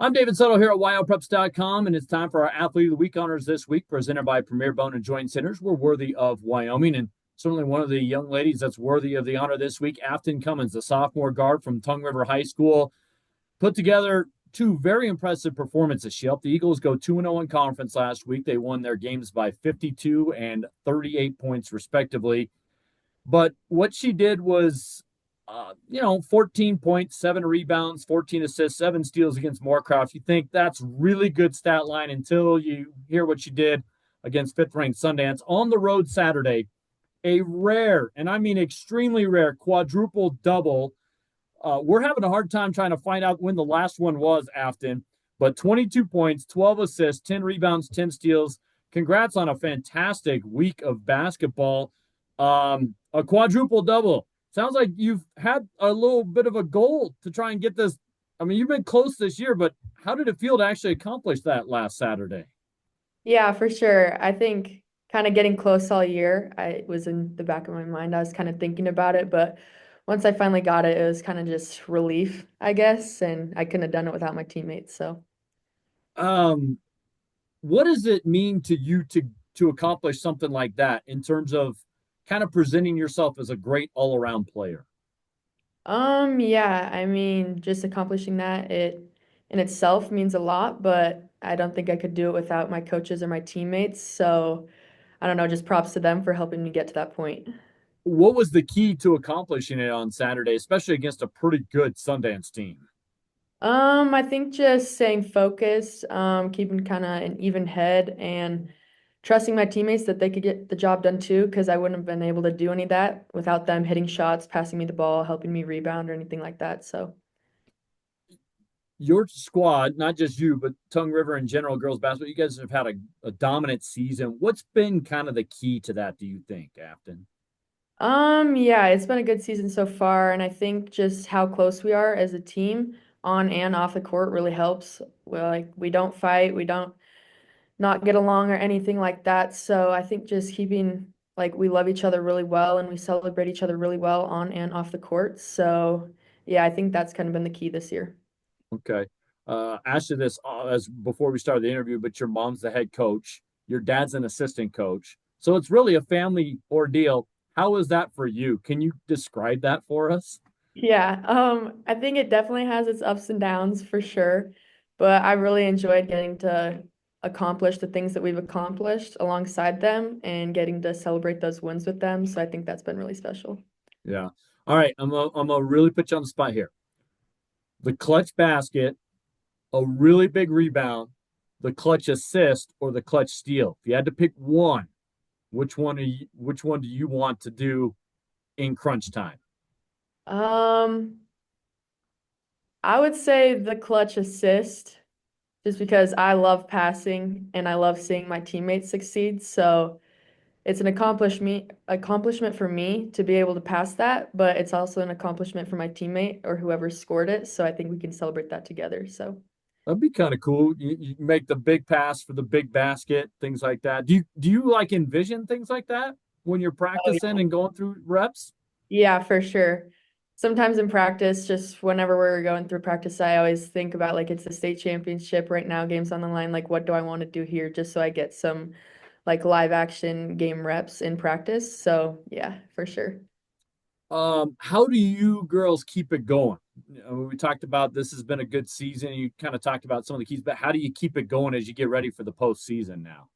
I'm David Settle here at Wyopreps.com, and it's time for our Athlete of the Week honors this week, presented by Premier Bone and Joint Centers. We're worthy of Wyoming, and certainly one of the young ladies that's worthy of the honor this week, Afton Cummins, the sophomore guard from Tongue River High School, put together two very impressive performances. She helped the Eagles go 2-0 in conference last week. They won their games by 52 and 38 points, respectively. But what she did was 14 points, 7 rebounds, 14 assists, 7 steals against Moorcroft. You think that's really good stat line until you hear what she did against fifth-ranked Sundance on the road Saturday. A rare, and I mean extremely rare, quadruple double. We're having a hard time trying to find out when the last one was, Afton. But 22 points, 12 assists, 10 rebounds, 10 steals. Congrats on a fantastic week of basketball. A quadruple double. Sounds like you've had a little bit of a goal to try and get this. I mean, you've been close this year, but how did it feel to actually accomplish that last Saturday? Yeah, for sure. I think kind of getting close all year, I was in the back of my mind. I was kind of thinking about it, but once I finally got it, it was kind of just relief, I guess, and I couldn't have done it without my teammates. So, Um, what does it mean to you to accomplish something like that in terms of kind of presenting yourself as a great all-around player? yeah, I mean, just accomplishing that, it in itself means a lot, but I don't think I could do it without my coaches or my teammates. So, I don't know, just props to them for helping me get to that point. What was the key to accomplishing it on Saturday, especially against a pretty good Sundance team? I think just staying focused, keeping kind of an even head and trusting my teammates that they could get the job done too, because I wouldn't have been able to do any of that without them hitting shots, passing me the ball, helping me rebound or anything like that. So, Your squad, not just you, but Tongue River in general, girls basketball, you guys have had a dominant season. What's been kind of the key to that, do you think, Afton? yeah, it's been a good season so far, and I think just how close we are as a team on and off the court really helps. Well, like we don't fight, we don't not get along or anything like that. So I think just keeping like we love each other really well and we celebrate each other really well on and off the court. So yeah, I think that's kind of been the key this year. Okay. Asked you this as before we started the interview, but your mom's the head coach, your dad's an assistant coach. So it's really a family ordeal. How is that for you? Can you describe that for us? Yeah, I think it definitely has its ups and downs for sure, but I really enjoyed getting to accomplish the things that we've accomplished alongside them and getting to celebrate those wins with them. So I think that's been really special. Yeah. All right. I'm gonna really put you on the spot here. The clutch basket, a really big rebound, the clutch assist, or the clutch steal. If you had to pick one, which one do you want to do in crunch time? Um, I would say the clutch assist, just because I love passing and I love seeing my teammates succeed. So it's an accomplishment for me to be able to pass that, but it's also an accomplishment for my teammate or whoever scored it. So I think we can celebrate that together. So That'd be kind of cool. You make the big pass for the big basket, things like that. Do you like envision things like that when you're oh, practicing and going through reps? yeah, for sure. Sometimes in practice, just whenever we're going through practice, I always think about like it's the state championship right now, games on the line. Like, what do I want to do here just so I get some like live action game reps in practice? So, yeah, for sure. How do you girls keep it going? We talked about this has been a good season. You kind of talked about some of the keys, but how do you keep it going as you get ready for the postseason now?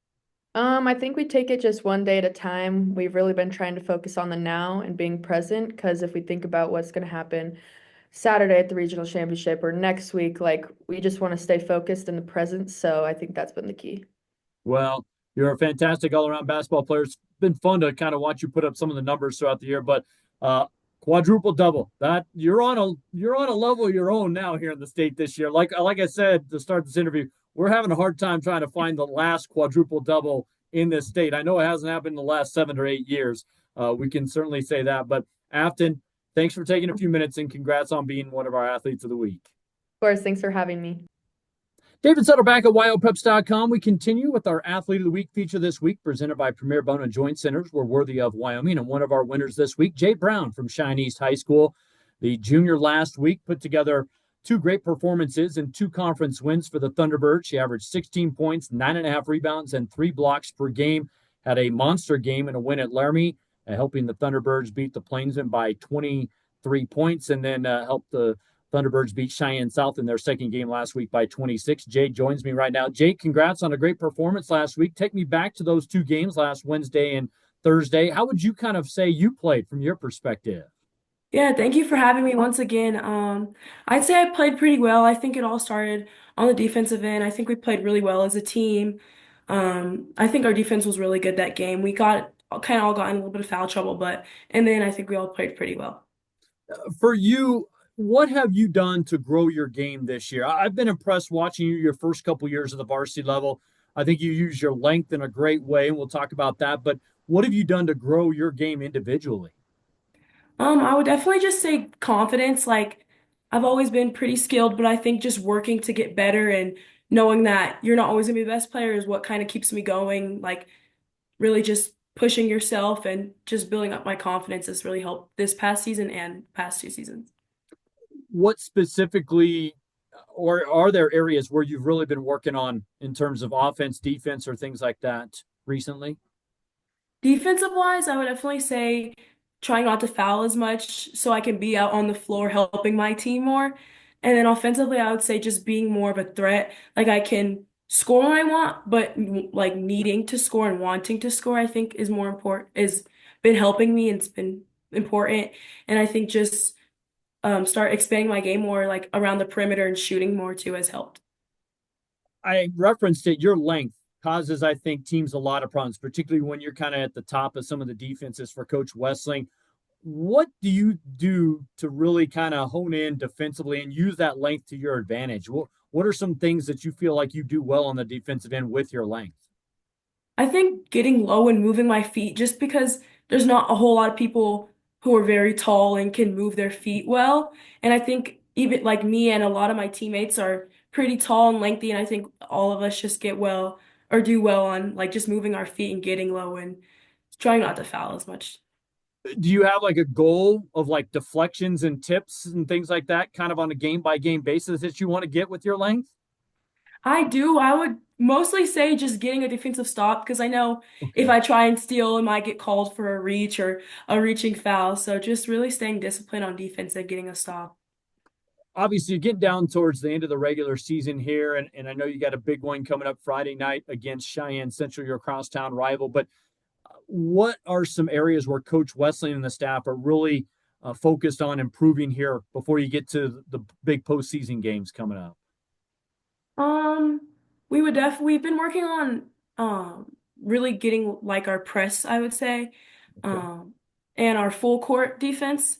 I think we take it just one day at a time. We've really been trying to focus on the now and being present because if we think about what's going to happen Saturday at the regional championship or next week, like we just want to stay focused in the present. So I think that's been the key. Well, you're a fantastic all-around basketball player. It's been fun to kind of watch you put up some of the numbers throughout the year, but uh, quadruple double. That you're on a level of your own now here in the state this year. Like I said to start this interview, we're having a hard time trying to find the last quadruple double in this state. I know it hasn't happened in the last 7 or 8 years. We can certainly say that. But Afton, thanks for taking a few minutes and congrats on being one of our athletes of the week. Of course, thanks for having me. David Sutter back at Wyopreps.com. We continue with our Athlete of the Week feature this week, presented by Premier Bone and Joint Centers. We're worthy of Wyoming, and one of our winners this week, Jade Brown from Cheyenne East High School. The junior last week put together two great performances and two conference wins for the Thunderbirds. She averaged 16 points, 9.5 rebounds, and 3 blocks per game. Had a monster game and a win at Laramie, helping the Thunderbirds beat the Plainsmen by 23 points, and then helped the Thunderbirds beat Cheyenne South in their second game last week by 26. Jade joins me right now. Jade, congrats on a great performance last week. Take me back to those two games last Wednesday and Thursday. How would you kind of say you played from your perspective? Yeah, thank you for having me once again. I'd say I played pretty well. I think it all started on the defensive end. I think we played really well as a team. I think our defense was really good that game. We got kind of all got in a little bit of foul trouble, but and then I think we all played pretty well. For you, what have you done to grow your game this year? I've been impressed watching you your first couple years at the varsity level. I think you use your length in a great way, and we'll talk about that. But what have you done to grow your game individually? I would definitely just say confidence. Like I've always been pretty skilled, but I think just working to get better and knowing that you're not always gonna be the best player is what kind of keeps me going. Like really just pushing yourself and just building up my confidence has really helped this past season and past 2 seasons. What specifically, or are there areas where you've really been working on in terms of offense, defense, or things like that recently? Defensive wise, I would definitely say trying not to foul as much so I can be out on the floor helping my team more. And then offensively, I would say just being more of a threat. Like I can score when I want, but like needing to score and wanting to score, I think is more important, is been helping me and it's been important. And I think just start expanding my game more like around the perimeter and shooting more too has helped. I referenced it. Your length causes, I think, teams a lot of problems, particularly when you're kind of at the top of some of the defenses for Coach Wessling. What do you do to really kind of hone in defensively and use that length to your advantage? What are some things that you feel like you do well on the defensive end with your length? I think getting low and moving my feet just because there's not a whole lot of people who are very tall and can move their feet well. And I think even like me and a lot of my teammates are pretty tall and lengthy, and I think all of us just get well or do well on like just moving our feet and getting low and trying not to foul as much. Do you have like a goal of like deflections and tips and things like that kind of on a game by game basis that you want to get with your length? I do. I would mostly say just getting a defensive stop because I know if Okay. I try and steal, it might get called for a reach or a reaching foul. So just really staying disciplined on defense and getting a stop. Obviously, you get down towards the end of the regular season here, and I know you got a big one coming up Friday night against Cheyenne Central, your crosstown rival. But what are some areas where Coach Wesley and the staff are really focused on improving here before you get to the big postseason games coming up? Um, we've been working on really getting like our press, I would say, Okay. um, and our full court defense.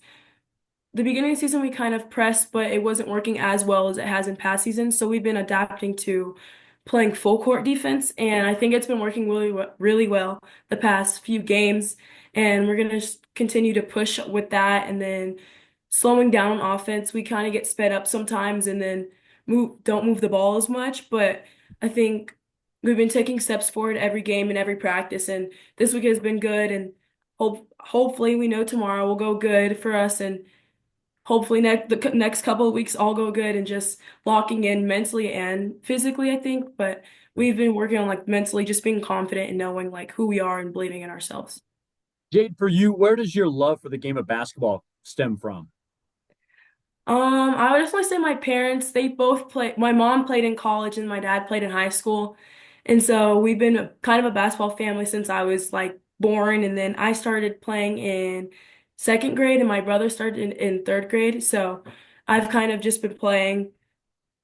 The beginning of the season we kind of pressed, but it wasn't working as well as it has in past seasons. So we've been adapting to playing full court defense, and I think it's been working really well the past few games. And we're gonna just continue to push with that, and then slowing down on offense. We kind of get sped up sometimes, and then don't move the ball as much. But I think we've been taking steps forward every game and every practice, and this week has been good. And hopefully we know tomorrow will go good for us, and hopefully the next couple of weeks all go good and just locking in mentally and physically, I think. But we've been working on like mentally just being confident and knowing like who we are and believing in ourselves. Jade, for you, where does your love for the game of basketball stem from? I would definitely say my parents, they both play. My mom played in college and my dad played in high school. And so we've been kind of a basketball family since I was like born. And then I started playing in second grade and my brother started in third grade. So I've kind of just been playing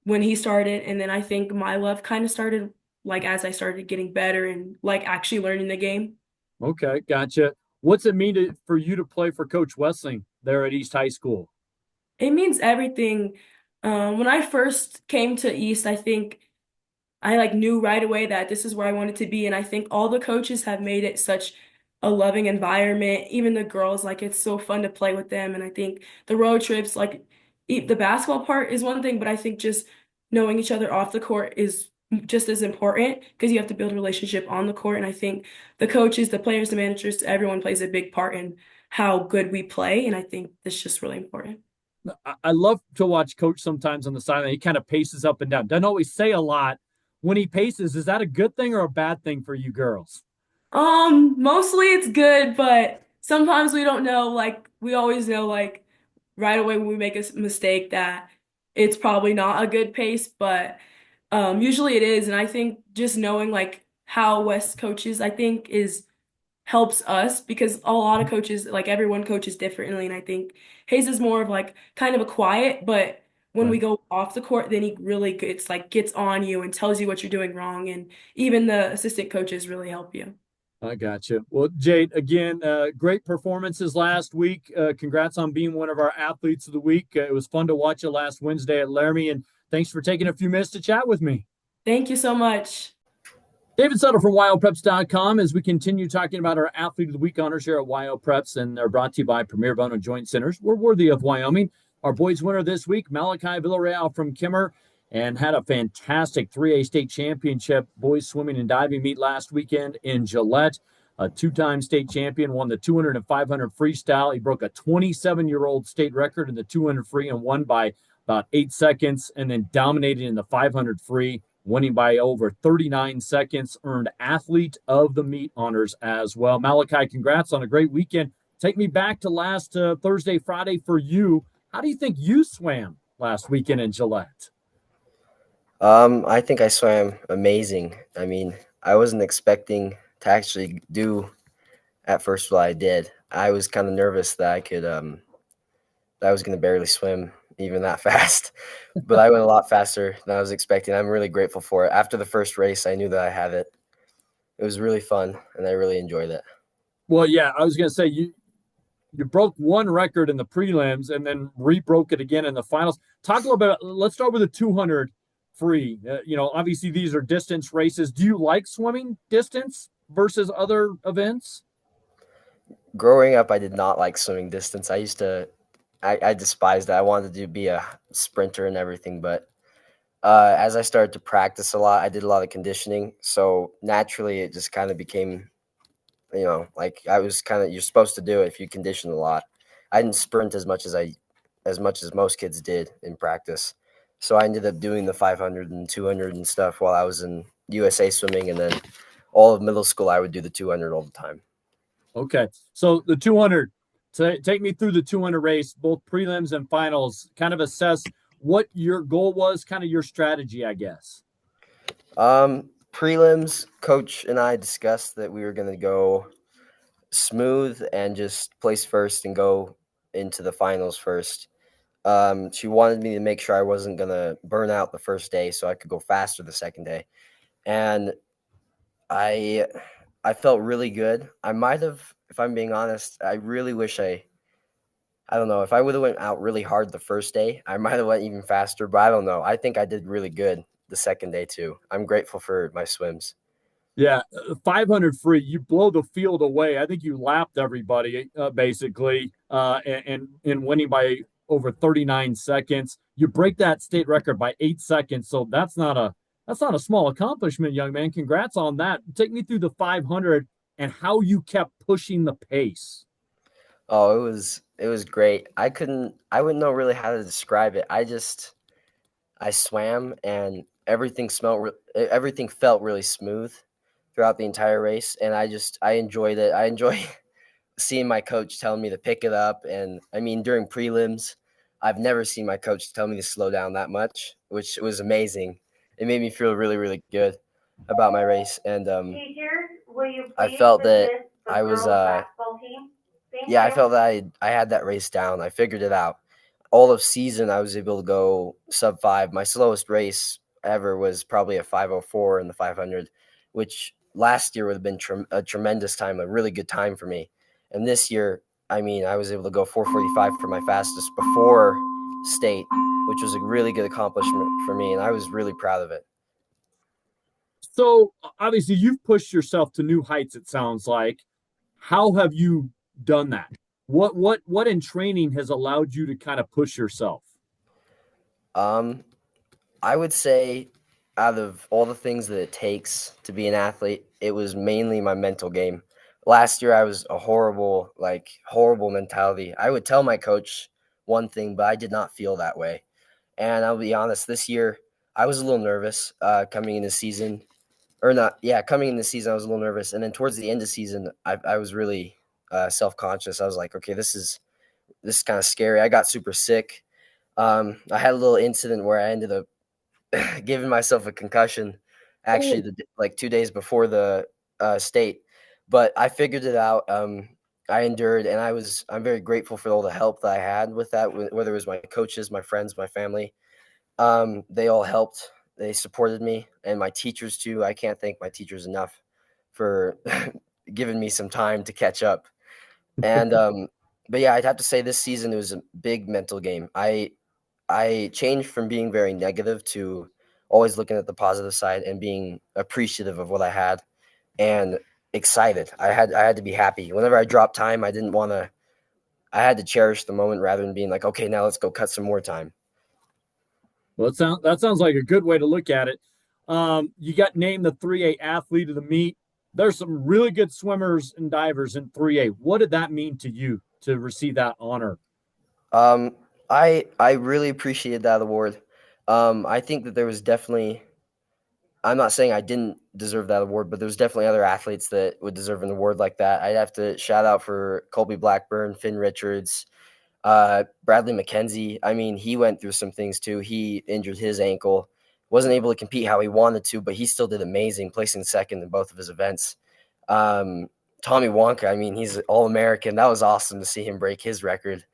when he started. And then I think my love kind of started like as I started getting better and like actually learning the game. Okay, gotcha. What's it mean for you to play for Coach Wessling there at East High School? It means everything. When I first came to East, I think I like knew right away that this is where I wanted to be. And I think all the coaches have made it such a loving environment. Even the girls, like it's so fun to play with them. And I think the road trips, like the basketball part is one thing, but I think just knowing each other off the court is just as important because you have to build a relationship on the court. And I think the coaches, the players, the managers, everyone plays a big part in how good we play. And I think that's just really important. I love to watch Coach sometimes on the sideline. He kind of paces up and down. Doesn't always say a lot. When he paces, is that a good thing or a bad thing for you girls? Mostly it's good, but sometimes we don't know, like we always know like right away when we make a mistake that it's probably not a good pace, but usually it is. And I think just knowing like how West coaches, I think is helps us because a lot of coaches, like everyone coaches differently. And I think Hayes is more of like kind of a quiet, but when we Right. go off the court, then he really gets on you and tells you what you're doing wrong. And even the assistant coaches really help you. I got you. Well, Jade, again, great performances last week. Congrats on being one of our athletes of the week. It was fun to watch you last Wednesday at Laramie, and thanks for taking a few minutes to chat with me. Thank you so much. David Sutter from Wyopreps.com as we continue talking about our Athlete of the Week honors here at Wyopreps, and they're brought to you by Premier Bone and Joint Centers. We're worthy of Wyoming. Our boys winner this week, Malachi Villarreal from Kemmerer, and had a fantastic 3A state championship boys swimming and diving meet last weekend in Gillette. A two-time state champion, won the 200 and 500 freestyle. He broke a 27-year-old state record in the 200 free and won by about 8 seconds, and then dominated in the 500 free, winning by over 39 seconds, earned Athlete of the Meet honors as well. Malachi, congrats on a great weekend. Take me back to last Thursday, Friday for you. How do you think you swam last weekend in Gillette? I think I swam amazing. I mean, I wasn't expecting to actually do at first what I did. I was kind of nervous that that I was going to barely swim even that fast, but I went a lot faster than I was expecting. I'm really grateful for it. After the first race, I knew that I had it. It was really fun, and I really enjoyed it. Well, yeah, I was going to say you broke one record in the prelims and then re-broke it again in the finals. Talk a little bit. Let's start with the 200 free. Obviously these are distance races. Do you like swimming distance versus other events? Growing up, I did not like swimming distance. I despised it. I wanted to be a sprinter and everything, but as I started to practice a lot, I did a lot of conditioning. So naturally, it just kind of became, like I was kind of, you're supposed to do it if you condition a lot. I didn't sprint as much as most kids did in practice. So I ended up doing the 500 and 200 and stuff while I was in USA swimming. And then all of middle school, I would do the 200 all the time. Okay. So the 200, take me through the 200 race, both prelims and finals, kind of assess what your goal was, kind of your strategy, I guess. Prelims, coach and I discussed that we were going to go smooth and just place first and go into the finals first. She wanted me to make sure I wasn't going to burn out the first day so I could go faster the second day. And I I felt really good. I might have, if I'm being honest, I really wish I don't know, if I would have went out really hard the first day, I might have went even faster, but I don't know. I think I did really good the second day too. I'm grateful for my swims. Yeah, 500 free, you blow the field away. I think you lapped everybody basically, and winning by over 39 seconds. You break that state record by 8 seconds, so that's not a small accomplishment, young man. Congrats on that. Take me through the 500 and how you kept pushing the pace. Oh, it was great. I wouldn't know really how to describe it. I swam and everything felt really smooth throughout the entire race, and I enjoyed it. I enjoy seeing my coach telling me to pick it up, and I mean during prelims, I've never seen my coach tell me to slow down that much, which was amazing. It made me feel really, really good about my race, and I felt that I was yeah, I felt that I had that race down. I figured it out. All of season, I was able to go sub 5. My slowest race ever was probably a 5:04 in the 500, which last year would have been a tremendous time, a really good time for me. And this year, I mean, I was able to go 4:45 for my fastest before state, which was a really good accomplishment for me, and I was really proud of it. So obviously you've pushed yourself to new heights, it sounds like. How have you done that? What in training has allowed you to kind of push yourself? Um, I would say out of all the things that it takes to be an athlete, it was mainly my mental game. Last year I was a horrible mentality. I would tell my coach one thing, but I did not feel that way. And I'll be honest, this year I was a little nervous coming into season, or not. Yeah, coming into season I was a little nervous, and then towards the end of season I was really self conscious. I was like, okay, this is kind of scary. I got super sick. I had a little incident where I ended up giving myself a concussion, actually, like 2 days before the state. But I figured it out. I endured, and I'm very grateful for all the help that I had with that. Whether it was my coaches, my friends, my family, they all helped. They supported me, and my teachers too. I can't thank my teachers enough for giving me some time to catch up. And but yeah, I'd have to say this season it was a big mental game. I changed from being very negative to always looking at the positive side and being appreciative of what I had and excited. I had to be happy. Whenever I dropped time, I didn't want to. I had to cherish the moment rather than being like, okay, now let's go cut some more time. Well, that sounds like a good way to look at it. You got named the 3A athlete of the meet. There's some really good swimmers and divers in 3A. What did that mean to you to receive that honor? Um, I really appreciated that award. I think that there was definitely. I'm not saying I didn't deserve that award, but there's definitely other athletes that would deserve an award like that. I'd have to shout out for Colby Blackburn, Finn Richards, Bradley McKenzie. I mean, he went through some things too. He injured his ankle, wasn't able to compete how he wanted to, but he still did amazing, placing second in both of his events. Um, Tommy Wonka, I mean, he's All American. That was awesome to see him break his record.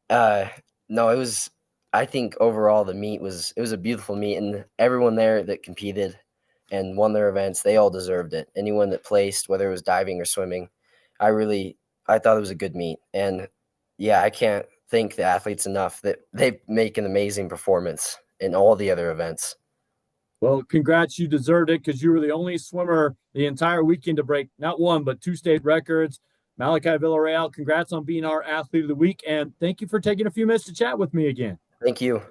Uh, no, it was. I think overall the meet was a beautiful meet, and everyone there that competed and won their events, they all deserved it. Anyone that placed, whether it was diving or swimming, I thought it was a good meet, and yeah, I can't thank the athletes enough that they make an amazing performance in all the other events. Well, congrats. You deserved it because you were the only swimmer the entire weekend to break not one, but two state records. Malachi Villarreal, congrats on being our athlete of the week. And thank you for taking a few minutes to chat with me again. Thank you.